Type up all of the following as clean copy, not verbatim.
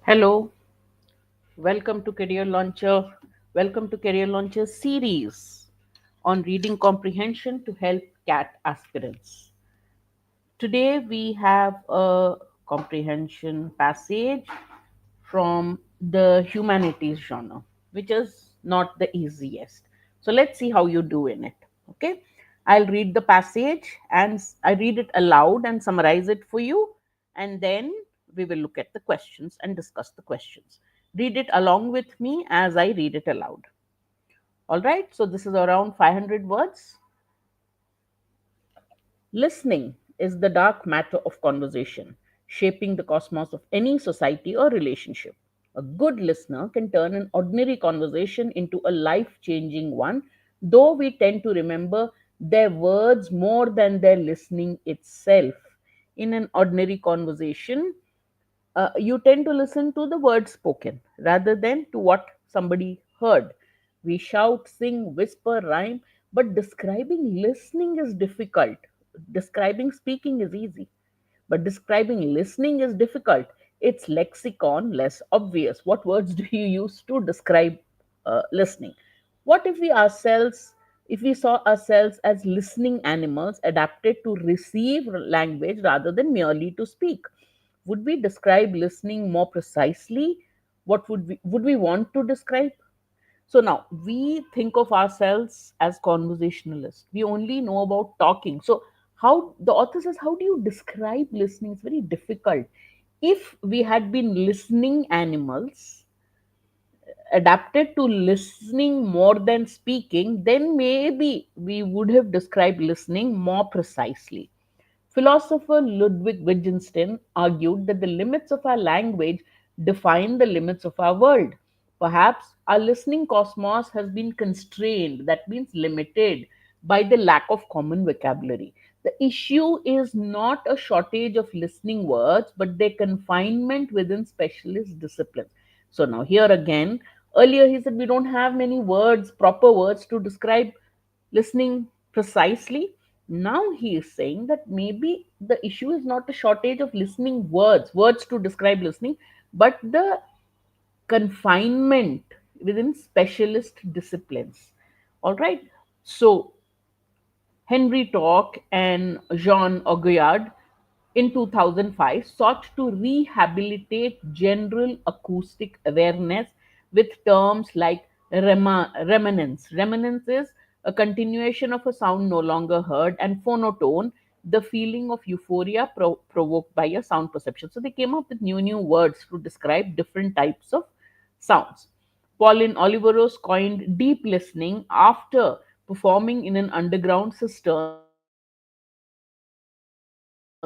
Hello, welcome to Career Launcher. Welcome to Career Launcher series on reading comprehension to help CAT aspirants. Today we have a comprehension passage from the humanities genre, which is not the easiest. So let's see how you do in it. Okay, I'll read the passage and I read it aloud and summarize it for you, and then we will look at the questions and discuss the questions. Read it along with me as I read it aloud. All right, so this is around 500 words. Listening is the dark matter of conversation, shaping the cosmos of any society or relationship. A good listener can turn an ordinary conversation into a life changing one, though we tend to remember their words more than their listening itself. In an ordinary conversation, you tend to listen to the words spoken rather than to what somebody heard. We shout, sing, whisper, rhyme, but describing listening is difficult. Describing speaking is easy, but describing listening is difficult. It's lexicon less obvious. What words do you use to describe listening? What if we saw ourselves as listening animals adapted to receive language rather than merely to speak? Would we describe listening more precisely? What would we want to describe? So now we think of ourselves as conversationalists. We only know about talking. So how the author says, how do you describe listening? It's very difficult. If we had been listening animals, adapted to listening more than speaking, then maybe we would have described listening more precisely. Philosopher Ludwig Wittgenstein argued that the limits of our language define the limits of our world. Perhaps our listening cosmos has been constrained, that means limited, by the lack of common vocabulary. The issue is not a shortage of listening words, but their confinement within specialist disciplines. So now, here again, earlier he said we don't have many words, proper words to describe listening precisely. Now he is saying that maybe the issue is not a shortage of listening words to describe listening, but the confinement within specialist disciplines. All right. So Henry Talk and Jean Aguillard in 2005 sought to rehabilitate general acoustic awareness with terms like remanence. Remanence is a continuation of a sound no longer heard, and phonotone, the feeling of euphoria provoked by a sound perception. So they came up with new words to describe different types of sounds. Pauline Oliveros coined deep listening after performing in an underground cistern,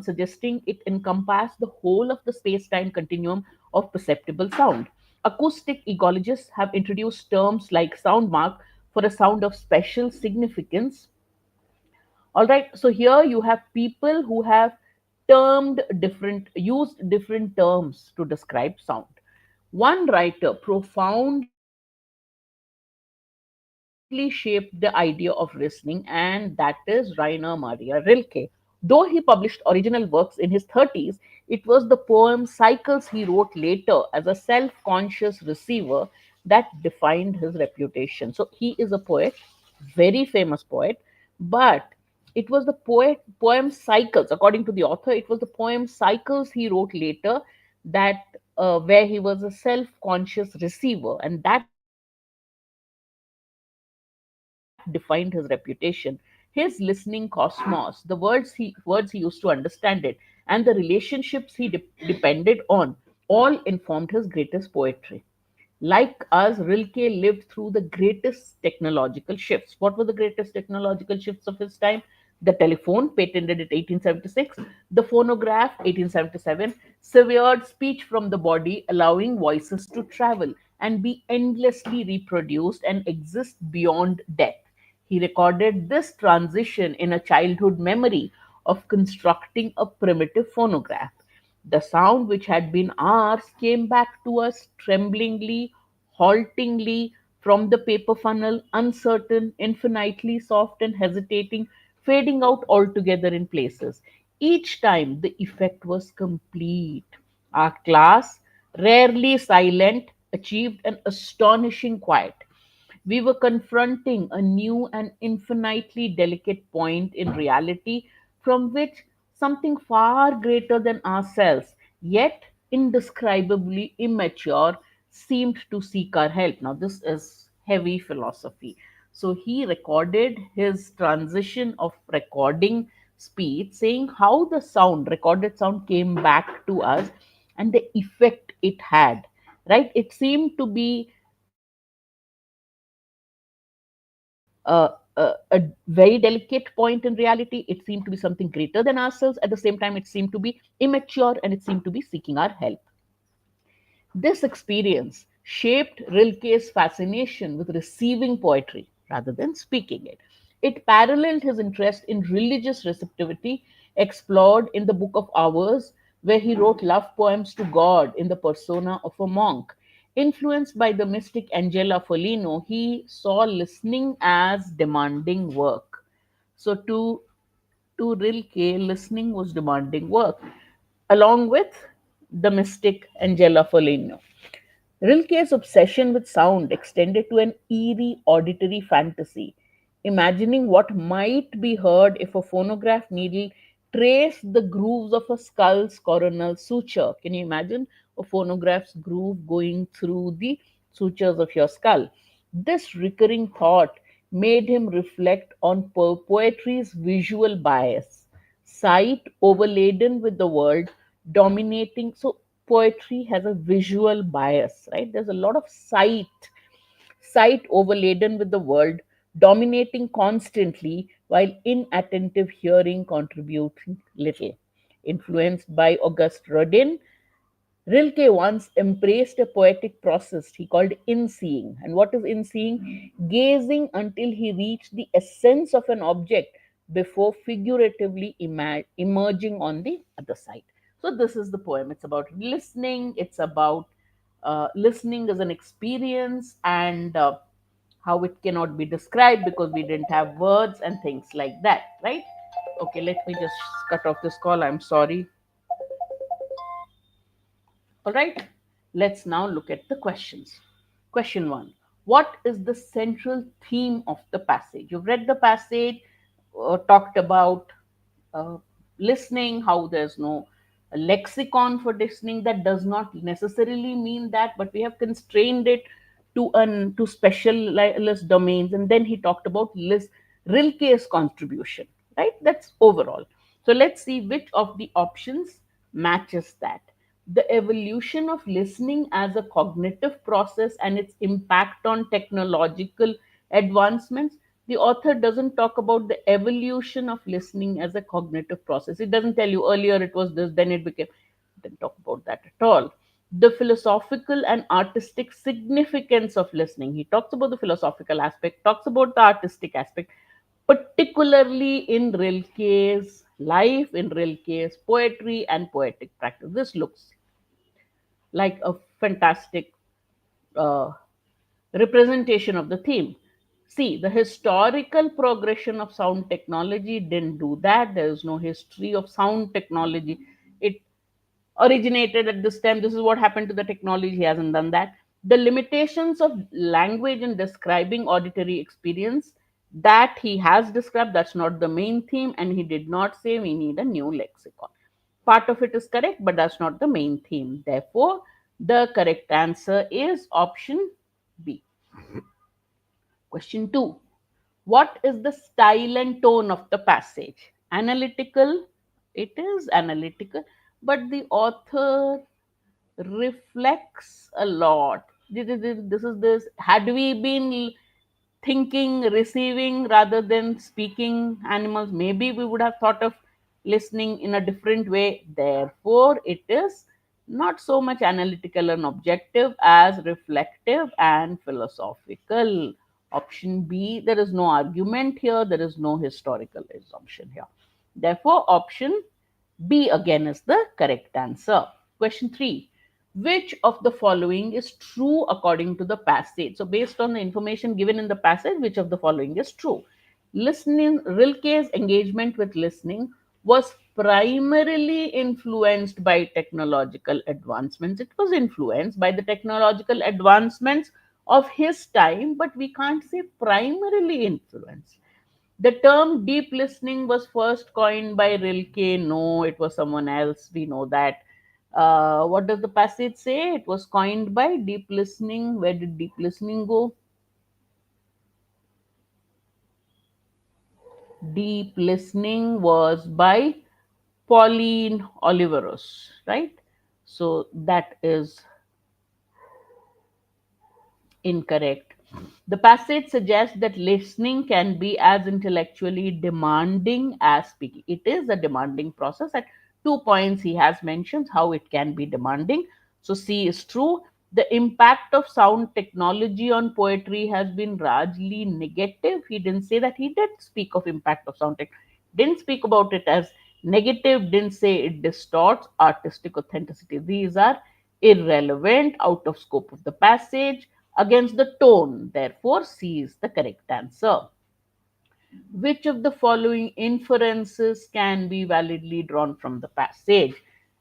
suggesting it encompassed the whole of the space time continuum of perceptible sound. Acoustic ecologists have introduced terms like sound mark for a sound of special significance. All right, so here you have people who have used different terms to describe sound. One writer profoundly shaped the idea of listening, and that is Rainer Maria Rilke. Though he published original works in his 30s, it was the poem cycles he wrote later as a self conscious receiver that defined his reputation. So he is a poet, very famous poet, but it was the poem cycles, according to the author, it was the poem cycles he wrote later that where he was a self-conscious receiver, and that defined his reputation. His listening cosmos, the words he used to understand it, and the relationships he depended on, all informed his greatest poetry. Like us, Rilke lived through the greatest technological shifts. What were the greatest technological shifts of his time? The telephone, patented in 1876, the phonograph, 1877, severed speech from the body, allowing voices to travel and be endlessly reproduced and exist beyond death. He recorded this transition in a childhood memory of constructing a primitive phonograph. The sound which had been ours came back to us tremblingly, haltingly from the paper funnel, uncertain, infinitely soft and hesitating, fading out altogether in places. Each time the effect was complete. Our class rarely silent, achieved an astonishing quiet. We were confronting a new and infinitely delicate point in reality from which something far greater than ourselves, yet indescribably immature, seemed to seek our help. Now, this is heavy philosophy. So, he recorded his transition of recording speech, saying how the recorded sound, came back to us and the effect it had. Right? It seemed to be a very delicate point in reality. It seemed to be something greater than ourselves. At the same time, it seemed to be immature and it seemed to be seeking our help. This experience shaped Rilke's fascination with receiving poetry rather than speaking it. It paralleled his interest in religious receptivity, explored in the Book of Hours, where he wrote love poems to God in the persona of a monk. Influenced by the mystic Angela Foligno, he saw listening as demanding work. So, to Rilke, listening was demanding work, along with the mystic Angela Foligno. Rilke's obsession with sound extended to an eerie auditory fantasy, imagining what might be heard if a phonograph needle traced the grooves of a skull's coronal suture. Can you imagine a phonograph's groove going through the sutures of your skull? This recurring thought made him reflect on poetry's visual bias, sight overladen with the world dominating. So poetry has a visual bias, right? There's a lot of sight overladen with the world dominating constantly, while inattentive hearing contributing little. Influenced by Auguste Rodin, Rilke once embraced a poetic process he called in-seeing. And what is in-seeing? Gazing until he reached the essence of an object before figuratively emerging on the other side. So this is the poem. It's about listening. It's about listening as an experience, and how it cannot be described because we didn't have words and things like that, right? Okay, let me just cut off this call. I'm sorry. All right, let's now look at the questions. Question one: what is the central theme of the passage? You've read the passage, talked about uh, listening, how there's no lexicon for listening. That does not necessarily mean that, but we have constrained it to specialist domains. And then he talked about Rilke's contribution, right? That's overall. So let's see which of the options matches that. The evolution of listening as a cognitive process and its impact on technological advancements. The author doesn't talk about the evolution of listening as a cognitive process. It doesn't tell you earlier it was this, then it became. It didn't talk about that at all. The philosophical and artistic significance of listening. He talks about the philosophical aspect, talks about the artistic aspect, particularly in Rilke's life, in Rilke's poetry and poetic practice. This looks like a fantastic uh, representation of the theme. See, the historical progression of sound technology didn't do that. There is no history of sound technology. It originated at this time. This is what happened to the technology. He hasn't done that. The limitations of language in describing auditory experience, that he has described, that's not the main theme, and he did not say we need a new lexicon. Part of it is correct, but that's not the main theme. Therefore, the correct answer is option B. Question 2: what is the style and tone of the passage? Analytical. It is analytical, but the author reflects a lot. This is this. Had we been thinking, receiving rather than speaking animals, maybe we would have thought of listening in a different way. Therefore, it is not so much analytical and objective as reflective and philosophical. Option B, there is no argument here, there is no historical assumption here. Therefore, option B again is the correct answer. Question 3: which of the following is true according to the passage? So, based on the information given in the passage, which of the following is true? Listening, Rilke's engagement with listening was primarily influenced by technological advancements. It was influenced by the technological advancements of his time, but we can't say primarily influenced. The term deep listening was first coined by Rilke. No, it was someone else. We know that. What does the passage say? It was coined by deep listening. Where did deep listening go? Deep listening was by Pauline Oliveros, right? So that is incorrect. The passage suggests that listening can be as intellectually demanding as speaking. It is a demanding process. At 2 points, he has mentioned how it can be demanding. So, C is true. The impact of sound technology on poetry has been largely negative. He didn't say that. He did speak of impact of sound tech. Didn't speak about it as negative. Didn't say it distorts artistic authenticity. These are irrelevant, out of scope of the passage, against the tone. Therefore, C is the correct answer. Which of the following inferences can be validly drawn from the passage?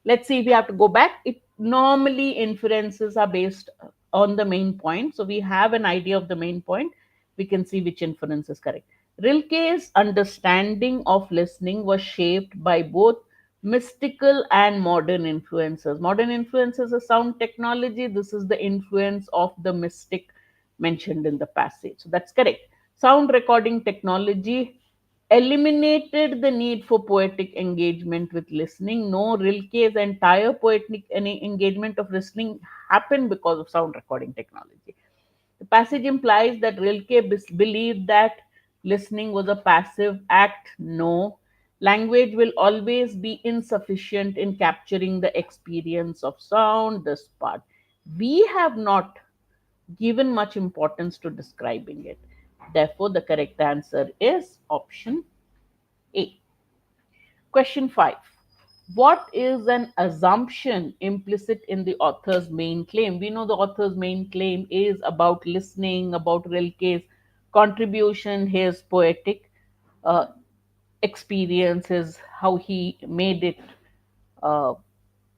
Let's see if we have to go back. It normally inferences are based on the main point. So we have an idea of the main point. We can see which inference is correct. Rilke's understanding of listening was shaped by both mystical and modern influences. Modern influences is sound technology. This is the influence of the mystic mentioned in the passage. So that's correct. Sound recording technology eliminated the need for poetic engagement with listening. No, Rilke's entire poetic engagement of listening happened because of sound recording technology. The passage implies that Rilke believed that listening was a passive act. No, language will always be insufficient in capturing the experience of sound. This part. We have not given much importance to describing it. Therefore, the correct answer is option A. Question 5. What is an assumption implicit in the author's main claim? We know the author's main claim is about listening, about Rilke's contribution, his poetic uh, experiences, how he made it uh,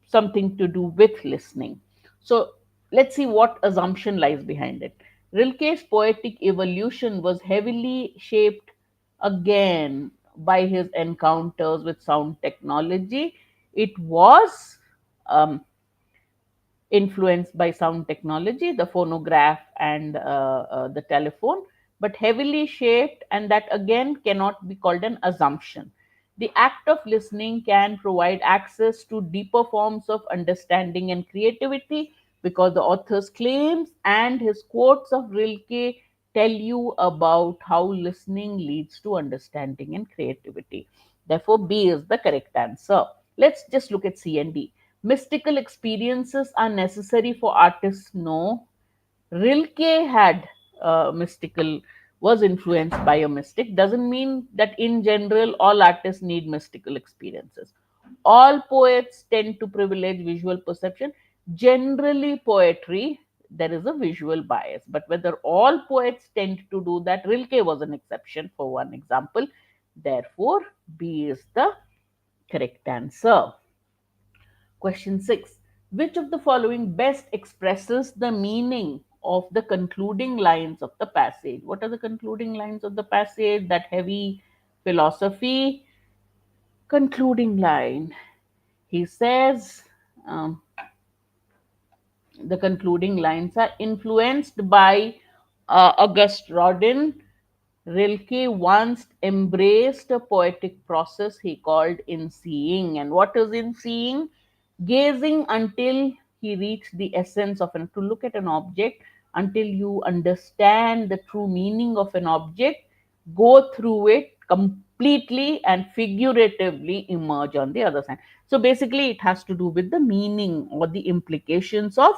something to do with listening. So let's see what assumption lies behind it. Rilke's poetic evolution was heavily shaped again by his encounters with sound technology. It was um, influenced by sound technology, the phonograph and the telephone, but heavily shaped, and that again cannot be called an assumption. The act of listening can provide access to deeper forms of understanding and creativity because the author's claims and his quotes of Rilke tell you about how listening leads to understanding and creativity. Therefore, B is the correct answer. Let's just look at C and D. Mystical experiences are necessary for artists. No, Rilke had mystical, was influenced by a mystic. Doesn't mean that in general all artists need mystical experiences. All poets tend to privilege visual perception. Generally, poetry, there is a visual bias, but whether all poets tend to do that, Rilke was an exception for one example. Therefore, B is the correct answer. Question 6. Which of the following best expresses the meaning of the concluding lines of the passage? What are the concluding lines of the passage? That heavy philosophy. Concluding line. He says, um, the concluding lines are influenced by August Rodin. Rilke once embraced a poetic process he called in seeing. And what is in seeing? Gazing until he reached the essence of to look at an object until you understand the true meaning of an object, go through it completely and figuratively emerge on the other side. So basically, it has to do with the meaning or the implications of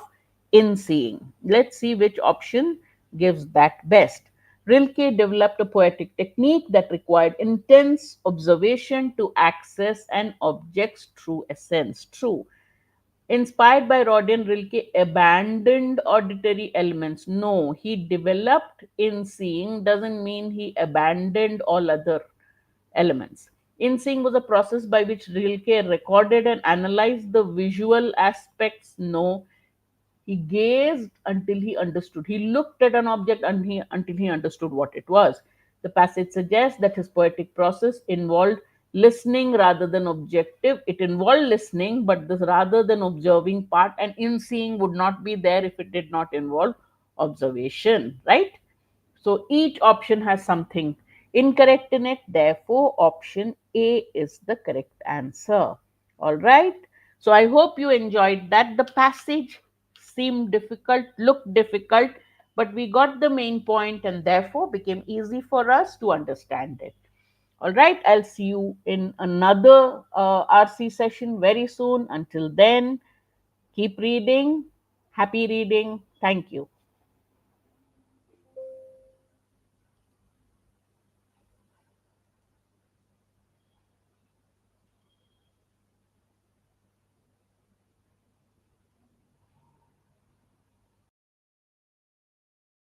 in seeing. Let's see which option gives that best. Rilke developed a poetic technique that required intense observation to access an object's true essence. True. Inspired by Rodin, Rilke abandoned auditory elements. No, he developed in seeing doesn't mean he abandoned all other elements. In seeing was a process by which Rilke recorded and analyzed the visual aspects. No, he gazed until he understood. He looked at an object until he understood what it was. The passage suggests that his poetic process involved listening rather than objective. It involved listening, but this rather than observing part, and in seeing would not be there if it did not involve observation, right? So each option has something incorrect in it. Therefore, option A is the correct answer. All right. So I hope you enjoyed that. The passage seemed difficult, looked difficult, but we got the main point and therefore became easy for us to understand it. All right. I'll see you in another RC session very soon. Until then, keep reading. Happy reading. Thank you.